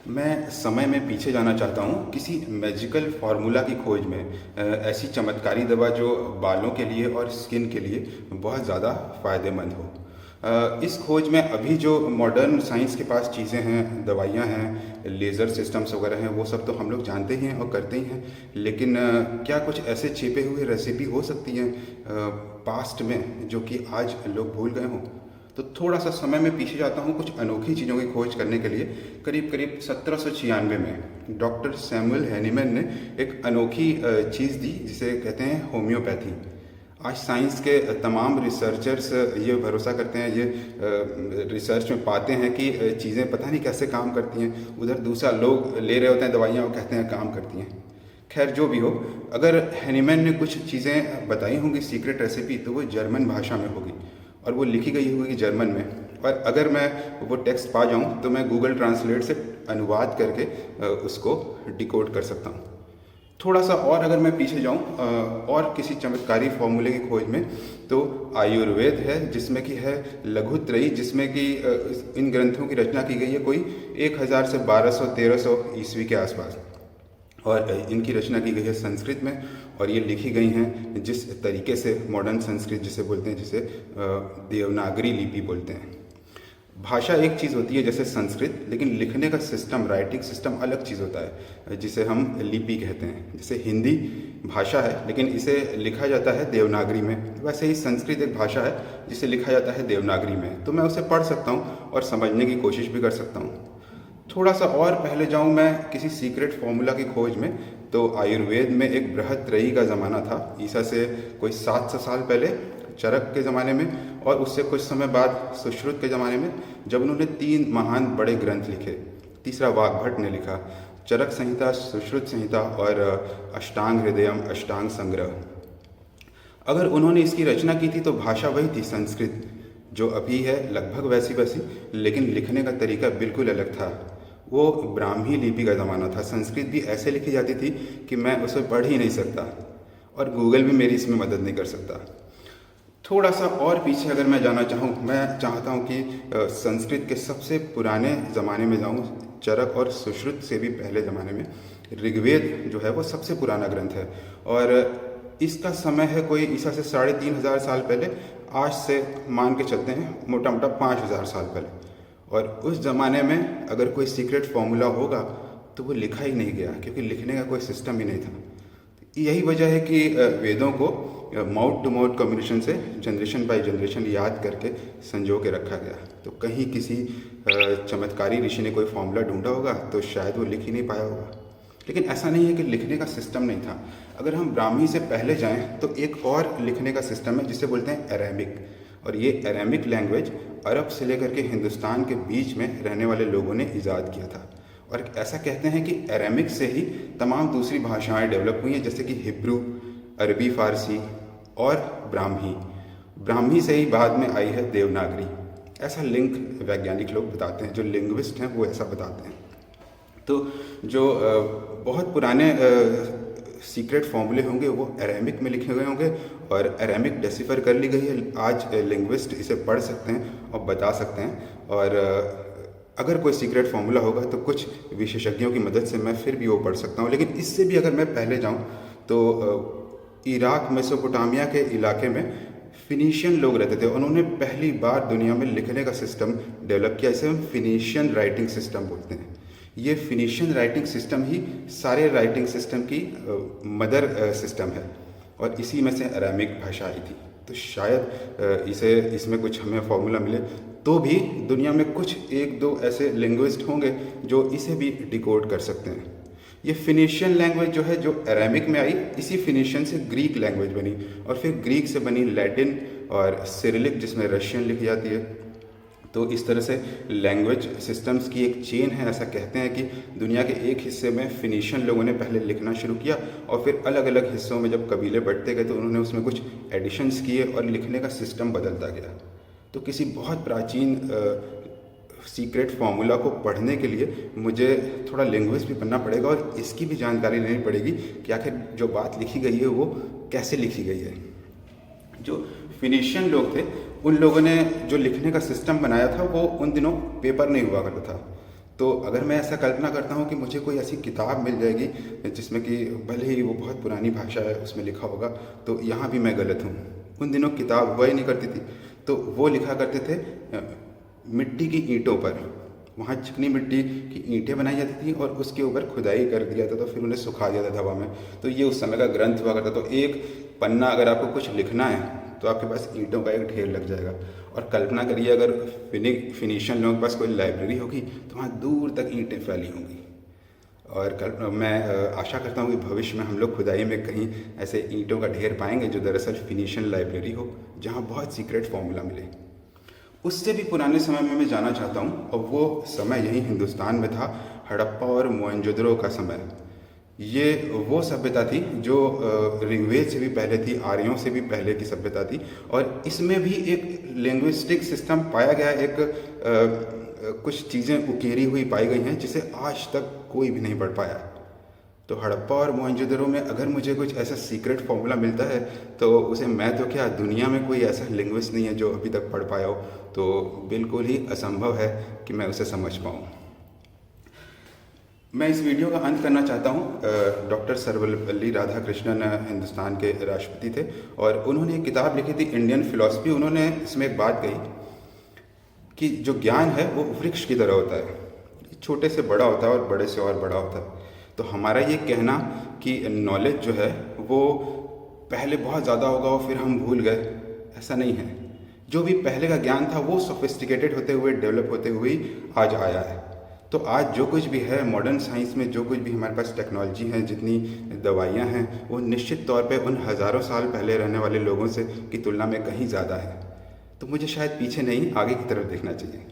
मैं समय में पीछे जाना चाहता हूँ किसी मैजिकल फार्मूला की खोज में। ऐसी चमत्कारी दवा जो बालों के लिए और स्किन के लिए बहुत ज़्यादा फ़ायदेमंद हो। इस खोज में अभी जो मॉडर्न साइंस के पास चीज़ें हैं, दवाइयाँ हैं, लेज़र सिस्टम्स वगैरह हैं, वो सब तो हम लोग जानते ही हैं और करते ही हैं। लेकिन क्या कुछ ऐसे छिपे हुए रेसिपी हो सकती हैं पास्ट में जो कि आज लोग भूल गए हों? तो थोड़ा सा समय में पीछे जाता हूँ कुछ अनोखी चीज़ों की खोज करने के लिए। करीब करीब 1796 में डॉक्टर सैमुअल हैनीमैन ने एक अनोखी चीज़ दी जिसे कहते हैं होम्योपैथी। आज साइंस के तमाम रिसर्चर्स ये भरोसा करते हैं, ये रिसर्च में पाते हैं कि चीज़ें पता नहीं कैसे काम करती हैं। उधर दूसरा लोग ले रहे होते हैं दवाइयाँ, वो कहते हैं काम करती हैं। खैर जो भी हो, अगर हैनीमैन ने कुछ चीज़ें बताई होंगी सीक्रेट रेसिपी, तो वो जर्मन भाषा में होगी और वो लिखी गई होगी जर्मन में। और अगर मैं वो टेक्स्ट पा जाऊँ तो मैं गूगल ट्रांसलेट से अनुवाद करके उसको डिकोड कर सकता हूँ। थोड़ा सा और अगर मैं पीछे जाऊँ और किसी चमत्कारी फॉर्मूले की खोज में, तो आयुर्वेद है जिसमें कि है लघुत्रयी, जिसमें कि इन ग्रंथों की रचना की गई है कोई 1000 से 1200-1300 ईस्वी के आसपास। और इनकी रचना की गई है संस्कृत में, और ये लिखी गई हैं जिस तरीके से मॉडर्न संस्कृत जिसे बोलते हैं, जिसे देवनागरी लिपि बोलते हैं। भाषा एक चीज़ होती है जैसे संस्कृत, लेकिन लिखने का सिस्टम, राइटिंग सिस्टम अलग चीज़ होता है जिसे हम लिपि कहते हैं। जैसे हिंदी भाषा है लेकिन इसे लिखा जाता है देवनागरी में, वैसे ही संस्कृत एक भाषा है जिसे लिखा जाता है देवनागरी में। तो मैं उसे पढ़ सकता हूँ और समझने की कोशिश भी कर सकता हूँ। थोड़ा सा और पहले जाऊं मैं किसी सीक्रेट फॉर्मूला की खोज में, तो आयुर्वेद में एक बृहत्त्रयी का ज़माना था ईसा से कोई 700 साल पहले, चरक के ज़माने में, और उससे कुछ समय बाद सुश्रुत के ज़माने में, जब उन्होंने 3 महान बड़े ग्रंथ लिखे। तीसरा वाग्भट ने लिखा, चरक संहिता, सुश्रुत संहिता और अष्टांग हृदयम, अष्टांग संग्रह। अगर उन्होंने इसकी रचना की थी तो भाषा वही थी संस्कृत, जो अभी है लगभग वैसी वैसी, लेकिन लिखने का तरीका बिल्कुल अलग था। वो ब्राह्मी लिपि का ज़माना था। संस्कृत भी ऐसे लिखी जाती थी कि मैं उसे पढ़ ही नहीं सकता, और गूगल भी मेरी इसमें मदद नहीं कर सकता। थोड़ा सा और पीछे अगर मैं जाना चाहूँ, मैं चाहता हूँ कि संस्कृत के सबसे पुराने ज़माने में जाऊँ, चरक और सुश्रुत से भी पहले ज़माने में। ऋग्वेद जो है वो सबसे पुराना ग्रंथ है, और इसका समय है कोई ईसा से 3500 साल पहले। आज से मान के चलते हैं मोटा मोटा 5000 साल पहले। और उस ज़माने में अगर कोई सीक्रेट फार्मूला होगा तो वो लिखा ही नहीं गया, क्योंकि लिखने का कोई सिस्टम ही नहीं था। यही वजह है कि वेदों को माउथ टू माउथ कम्युनिकेशन से जनरेशन बाय जनरेशन याद करके संजो के रखा गया। तो कहीं किसी चमत्कारी ऋषि ने कोई फार्मूला ढूंढा होगा तो शायद वो लिख ही नहीं पाया होगा। लेकिन ऐसा नहीं है कि लिखने का सिस्टम नहीं था। अगर हम ब्राह्मी से पहले जाएं तो एक और लिखने का सिस्टम है जिसे बोलते हैं अरेमिक। और ये अरेमिक लैंग्वेज अरब से लेकर के हिंदुस्तान के बीच में रहने वाले लोगों ने ईजाद किया था। और ऐसा कहते हैं कि अरेमिक से ही तमाम दूसरी भाषाएं डेवलप हुई हैं, जैसे कि हिब्रू, अरबी, फारसी और ब्राह्मी। ब्राह्मी से ही बाद में आई है देवनागरी। ऐसा लिंक वैज्ञानिक लोग बताते हैं, जो लिंग्विस्ट हैं वो ऐसा बताते हैं। तो जो बहुत पुराने सीक्रेट फॉर्मूले होंगे वो अरेमिक में लिखे गए होंगे, और अरेमिक डेसिफर कर ली गई है। आज लिंग्विस्ट इसे पढ़ सकते हैं और बता सकते हैं। और अगर कोई सीक्रेट फार्मूला होगा तो कुछ विशेषज्ञों की मदद से मैं फिर भी वो पढ़ सकता हूँ। लेकिन इससे भी अगर मैं पहले जाऊँ तो इराक, मेसोपोटामिया के इलाके में फिनीशियन लोग रहते थे। उन्होंने पहली बार दुनिया में लिखने का सिस्टम डेवलप किया, इसे हम फिनीशियन राइटिंग सिस्टम बोलते हैं। ये फिनीशियन राइटिंग सिस्टम ही सारे राइटिंग सिस्टम की मदर सिस्टम है, और इसी में से अरामिक भाषा आई थी। तो शायद इसमें कुछ हमें फॉर्मूला मिले, तो भी दुनिया में कुछ एक दो ऐसे लिंग्विस्ट होंगे जो इसे भी डिकोड कर सकते हैं। ये फिनीशियन लैंग्वेज जो है, जो अरामिक में आई, इसी फिनीशियन से ग्रीक लैंग्वेज बनी, और फिर ग्रीक से बनी लैटिन और सिरिलिक, जिसमें रशियन लिखी जाती है। तो इस तरह से लैंग्वेज सिस्टम्स की एक चेन है। ऐसा कहते हैं कि दुनिया के एक हिस्से में फिनीशियन लोगों ने पहले लिखना शुरू किया, और फिर अलग अलग हिस्सों में जब कबीले बढ़ते गए तो उन्होंने उसमें कुछ एडिशंस किए और लिखने का सिस्टम बदलता गया। तो किसी बहुत प्राचीन सीक्रेट फार्मूला को पढ़ने के लिए मुझे थोड़ा लिंग्विस्ट भी बनना पड़ेगा, और इसकी भी जानकारी लेनी पड़ेगी कि आखिर जो बात लिखी गई है वो कैसे लिखी गई है। जो फिनीशियन लोग थे, उन लोगों ने जो लिखने का सिस्टम बनाया था वो उन दिनों पेपर नहीं हुआ करता था। तो अगर मैं ऐसा कल्पना करता हूँ कि मुझे कोई ऐसी किताब मिल जाएगी जिसमें कि भले ही वो बहुत पुरानी भाषा है उसमें लिखा होगा, तो यहाँ भी मैं गलत हूँ। उन दिनों किताब हुआ ही नहीं करती थी, तो वो लिखा करते थे मिट्टी की ईंटों पर। वहाँ चिकनी मिट्टी की ईंटें बनाई जाती थी और उसके ऊपर खुदाई कर दिया जाता था, फिर उन्हें सुखा दिया था हवा में। तो ये उस समय का ग्रंथ हुआ करता। तो एक पन्ना अगर आपको कुछ लिखना है तो आपके पास ईंटों का एक ढेर लग जाएगा। और कल्पना करिए अगर फिनिशियन लोगों के पास कोई लाइब्रेरी होगी तो वहाँ दूर तक ईंटें फैली होंगी। और मैं आशा करता हूँ कि भविष्य में हम लोग खुदाई में कहीं ऐसे ईंटों का ढेर पाएंगे जो दरअसल फिनिशियन लाइब्रेरी हो, जहाँ बहुत सीक्रेट फॉर्मूला मिले। उससे भी पुराने समय में मैं जाना चाहता हूँ, और वो समय यही हिंदुस्तान में था, हड़प्पा और मोहनजोदड़ो का समय। ये वो सभ्यता थी जो ऋग्वेद से भी पहले थी, आर्यों से भी पहले की सभ्यता थी। और इसमें भी एक लिंग्विस्टिक सिस्टम पाया गया, कुछ चीज़ें उकेरी हुई पाई गई हैं जिसे आज तक कोई भी नहीं पढ़ पाया। तो हड़प्पा और मोहनजोदड़ो में अगर मुझे कुछ ऐसा सीक्रेट फॉर्मूला मिलता है तो उसे मैं तो क्या, दुनिया में कोई ऐसा लिंग्विस्ट नहीं है जो अभी तक पढ़ पाया हो। तो बिल्कुल ही असंभव है कि मैं उसे समझ पाऊँ। मैं इस वीडियो का अंत करना चाहता हूँ। डॉक्टर सर्वपल्ली राधाकृष्णन हिंदुस्तान के राष्ट्रपति थे और उन्होंने एक किताब लिखी थी इंडियन फिलॉसफी। उन्होंने इसमें एक बात कही कि जो ज्ञान है वो वृक्ष की तरह होता है, छोटे से बड़ा होता है और बड़े से और बड़ा होता है। तो हमारा ये कहना कि नॉलेज जो है वो पहले बहुत ज़्यादा होगा और फिर हम भूल गए, ऐसा नहीं है। जो भी पहले का ज्ञान था वो सोफिस्टिकेटेड होते हुए, डेवलप होते हुए आज आया है। तो आज जो कुछ भी है मॉडर्न साइंस में, जो कुछ भी हमारे पास टेक्नोलॉजी है, जितनी दवाइयाँ हैं, वो निश्चित तौर पे उन हज़ारों साल पहले रहने वाले लोगों से की तुलना में कहीं ज़्यादा है। तो मुझे शायद पीछे नहीं, आगे की तरफ देखना चाहिए।